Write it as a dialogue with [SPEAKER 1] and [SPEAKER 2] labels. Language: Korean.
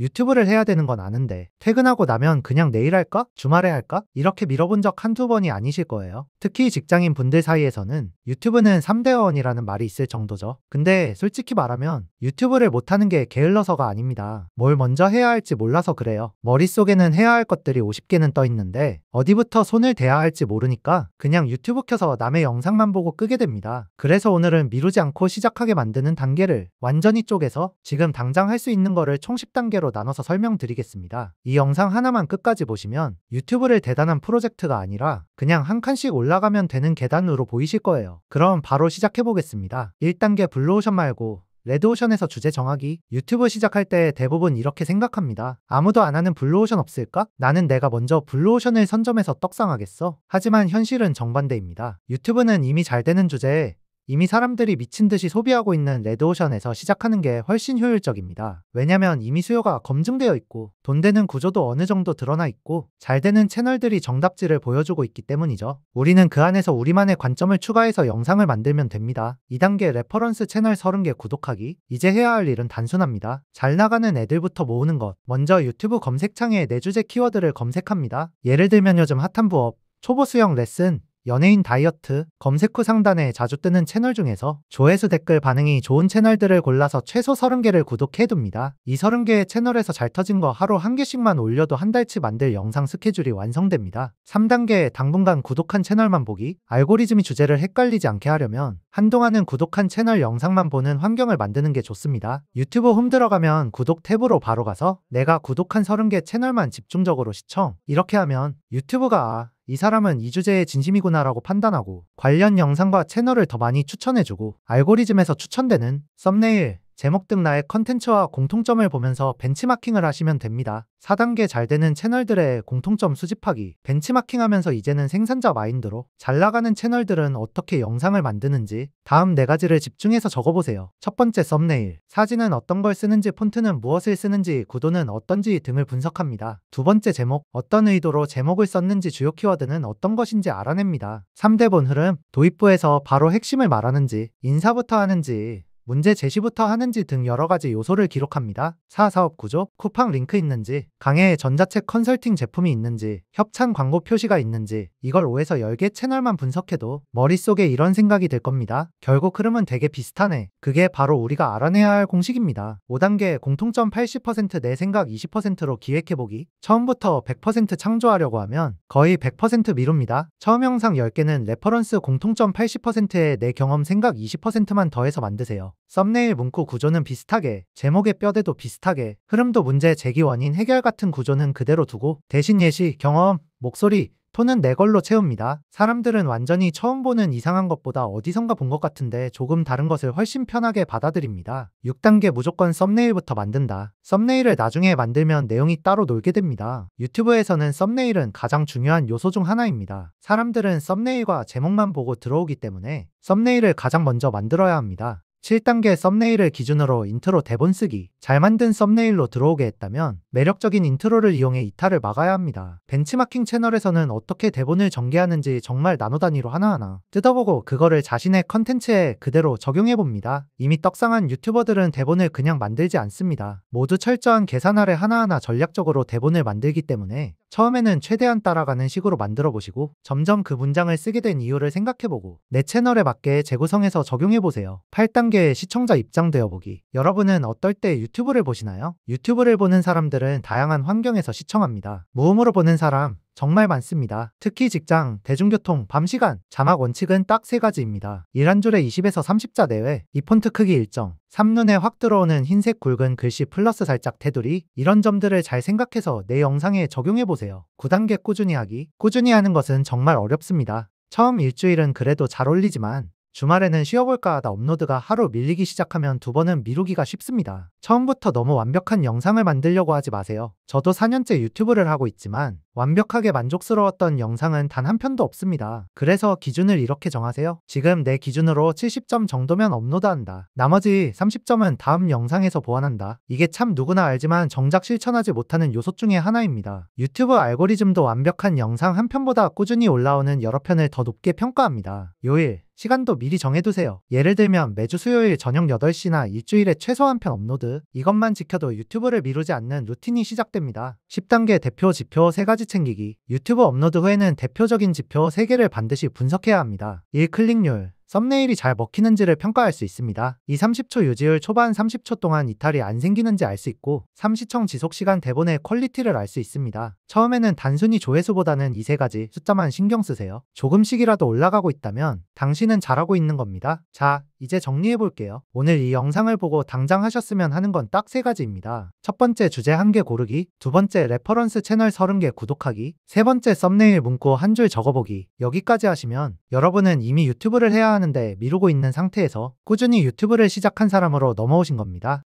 [SPEAKER 1] 유튜브를 해야 되는 건 아는데 퇴근하고 나면 그냥 내일 할까? 주말에 할까? 이렇게 미뤄본 적 한두 번이 아니실 거예요. 특히 직장인 분들 사이에서는 유튜브는 3대원이라는 말이 있을 정도죠. 근데 솔직히 말하면 유튜브를 못하는 게 게을러서가 아닙니다. 뭘 먼저 해야 할지 몰라서 그래요. 머릿속에는 해야 할 것들이 50개는 떠 있는데 어디부터 손을 대야 할지 모르니까 그냥 유튜브 켜서 남의 영상만 보고 끄게 됩니다. 그래서 오늘은 미루지 않고 시작하게 만드는 단계를 완전히 쪼개서 지금 당장 할 수 있는 거를 총 10단계로 나눠서 설명드리겠습니다. 이 영상 하나만 끝까지 보시면 유튜브를 대단한 프로젝트가 아니라 그냥 한 칸씩 올라가면 되는 계단으로 보이실 거예요. 그럼 바로 시작해 보겠습니다. 1단계 블루오션 말고 레드오션에서 주제 정하기. 유튜브 시작할 때 대부분 이렇게 생각합니다. 아무도 안 하는 블루오션 없을까? 나는 내가 먼저 블루오션을 선점해서 떡상하겠어. 하지만 현실은 정반대입니다. 유튜브는 이미 잘 되는 주제에 이미 사람들이 미친 듯이 소비하고 있는 레드오션에서 시작하는 게 훨씬 효율적입니다. 왜냐면 이미 수요가 검증되어 있고 돈 되는 구조도 어느 정도 드러나 있고 잘 되는 채널들이 정답지를 보여주고 있기 때문이죠. 우리는 그 안에서 우리만의 관점을 추가해서 영상을 만들면 됩니다. 2단계 레퍼런스 채널 30개 구독하기. 이제 해야 할 일은 단순합니다. 잘 나가는 애들부터 모으는 것. 먼저 유튜브 검색창에 내 주제 키워드를 검색합니다. 예를 들면 요즘 핫한 부업, 초보 수영 레슨, 연예인 다이어트, 검색 후 상단에 자주 뜨는 채널 중에서 조회수 댓글 반응이 좋은 채널들을 골라서 최소 30개를 구독해둡니다. 이 30개의 채널에서 잘 터진 거 하루 한 개씩만 올려도 한 달치 만들 영상 스케줄이 완성됩니다. 3단계 당분간 구독한 채널만 보기. 알고리즘이 주제를 헷갈리지 않게 하려면 한동안은 구독한 채널 영상만 보는 환경을 만드는 게 좋습니다. 유튜브 홈 들어가면 구독 탭으로 바로 가서 내가 구독한 30개 채널만 집중적으로 시청. 이렇게 하면 유튜브가 이 사람은 이 주제에 진심이구나 라고 판단하고 관련 영상과 채널을 더 많이 추천해주고 알고리즘에서 추천되는 썸네일, 제목 등 나의 컨텐츠와 공통점을 보면서 벤치마킹을 하시면 됩니다. 4단계 잘 되는 채널들의 공통점 수집하기. 벤치마킹하면서 이제는 생산자 마인드로 잘 나가는 채널들은 어떻게 영상을 만드는지 다음 4가지를 집중해서 적어보세요. 첫 번째 썸네일. 사진은 어떤 걸 쓰는지, 폰트는 무엇을 쓰는지, 구도는 어떤지 등을 분석합니다. 두 번째 제목. 어떤 의도로 제목을 썼는지, 주요 키워드는 어떤 것인지 알아냅니다. 3대 본 흐름. 도입부에서 바로 핵심을 말하는지, 인사부터 하는지, 문제 제시부터 하는지 등 여러가지 요소를 기록합니다. 4. 사업 구조, 쿠팡 링크 있는지, 강의 전자책 컨설팅 제품이 있는지, 협찬 광고 표시가 있는지, 이걸 5에서 10개 채널만 분석해도 머릿속에 이런 생각이 들 겁니다. 결국 흐름은 되게 비슷하네. 그게 바로 우리가 알아내야 할 공식입니다. 5단계 공통점 80% 내 생각 20%로 기획해보기. 처음부터 100% 창조하려고 하면 거의 100% 미룹니다. 처음 영상 10개는 레퍼런스 공통점 80%에 내 경험 생각 20%만 더해서 만드세요. 썸네일 문구 구조는 비슷하게, 제목의 뼈대도 비슷하게, 흐름도 문제 제기 원인 해결 같은 구조는 그대로 두고 대신 예시, 경험, 목소리, 톤은 내 걸로 채웁니다. 사람들은 완전히 처음 보는 이상한 것보다 어디선가 본 것 같은데 조금 다른 것을 훨씬 편하게 받아들입니다. 6단계 무조건 썸네일부터 만든다. 썸네일을 나중에 만들면 내용이 따로 놀게 됩니다. 유튜브에서는 썸네일은 가장 중요한 요소 중 하나입니다. 사람들은 썸네일과 제목만 보고 들어오기 때문에 썸네일을 가장 먼저 만들어야 합니다. 7단계 썸네일을 기준으로 인트로 대본 쓰기. 잘 만든 썸네일로 들어오게 했다면 매력적인 인트로를 이용해 이탈을 막아야 합니다. 벤치마킹 채널에서는 어떻게 대본을 전개하는지 정말 나노 단위로 하나하나 뜯어보고 그거를 자신의 컨텐츠에 그대로 적용해봅니다. 이미 떡상한 유튜버들은 대본을 그냥 만들지 않습니다. 모두 철저한 계산 아래 하나하나 전략적으로 대본을 만들기 때문에 처음에는 최대한 따라가는 식으로 만들어보시고 점점 그 문장을 쓰게 된 이유를 생각해보고 내 채널에 맞게 재구성해서 적용해보세요. 8단계의 시청자 입장 되어보기. 여러분은 어떨 때 유튜브를 보시나요? 유튜브를 보는 사람들은 다양한 환경에서 시청합니다. 무음으로 보는 사람 정말 많습니다. 특히 직장, 대중교통, 밤시간, 자막 원칙은 딱 3가지입니다. 일 한 줄에 20에서 30자 내외, 이 폰트 크기 일정, 3눈에 확 들어오는 흰색 굵은 글씨 플러스 살짝 테두리, 이런 점들을 잘 생각해서 내 영상에 적용해보세요. 9단계 꾸준히 하기. 꾸준히 하는 것은 정말 어렵습니다. 처음 일주일은 그래도 잘 올리지만 주말에는 쉬어볼까 하다 업로드가 하루 밀리기 시작하면 2번은 미루기가 쉽습니다. 처음부터 너무 완벽한 영상을 만들려고 하지 마세요. 저도 4년째 유튜브를 하고 있지만 완벽하게 만족스러웠던 영상은 단 한 편도 없습니다. 그래서 기준을 이렇게 정하세요. 지금 내 기준으로 70점 정도면 업로드한다. 나머지 30점은 다음 영상에서 보완한다. 이게 참 누구나 알지만 정작 실천하지 못하는 요소 중에 하나입니다. 유튜브 알고리즘도 완벽한 영상 한 편보다 꾸준히 올라오는 여러 편을 더 높게 평가합니다. 요일, 시간도 미리 정해두세요. 예를 들면 매주 수요일 저녁 8시나 일주일에 최소 한 편 업로드. 이것만 지켜도 유튜브를 미루지 않는 루틴이 시작됩니다. 10단계 대표 지표 3가지 챙기기. 유튜브 업로드 후에는 대표적인 지표 3개를 반드시 분석해야 합니다. 1. 클릭률. 썸네일이 잘 먹히는지를 평가할 수 있습니다. 2. 30초 유지율. 초반 30초 동안 이탈이 안 생기는지 알 수 있고 3. 시청 지속시간. 대본의 퀄리티를 알 수 있습니다. 처음에는 단순히 조회수보다는 이 3가지 숫자만 신경 쓰세요. 조금씩이라도 올라가고 있다면 당신은 잘하고 있는 겁니다. 자, 이제 정리해볼게요. 오늘 이 영상을 보고 당장 하셨으면 하는 건 딱 3가지입니다. 첫 번째, 주제 1개 고르기. 두 번째, 레퍼런스 채널 30개 구독하기. 세 번째, 썸네일 문구 한 줄 적어보기. 여기까지 하시면 여러분은 이미 유튜브를 해야 하는데 미루고 있는 상태에서 꾸준히 유튜브를 시작한 사람으로 넘어오신 겁니다.